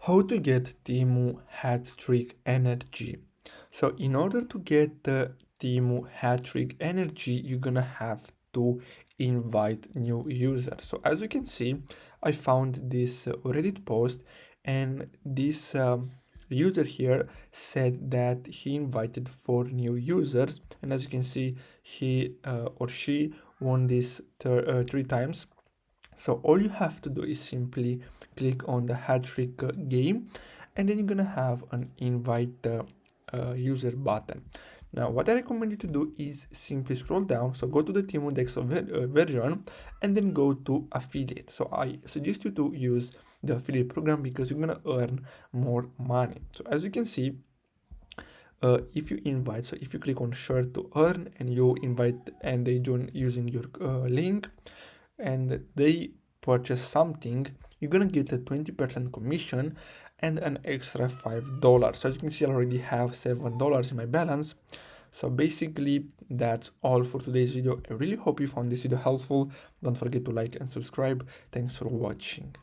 How to get Temu hat trick energy. So in order to get the Temu hat trick energy, you're gonna have to invite new users. So as you can see, I found this Reddit post, and this user here said that he invited 4 new users, and as you can see, he or she won this 3 times. So all you have to do is simply click on the hat trick game, and then you're gonna have an invite user button. Now what I recommend you to do is simply scroll down, so go to the Temu desktop version and then go to affiliate. So I suggest you to use the affiliate program because you're gonna earn more money. So as you can see, if you invite, so if you click on share to earn and you invite and they join using your link, and they purchase something, you're gonna get a 20% commission and an extra $5. So as you can see, I already have $7 in my balance. So basically that's all for today's video. I really hope you found this video helpful. Don't forget to like and subscribe. Thanks for watching.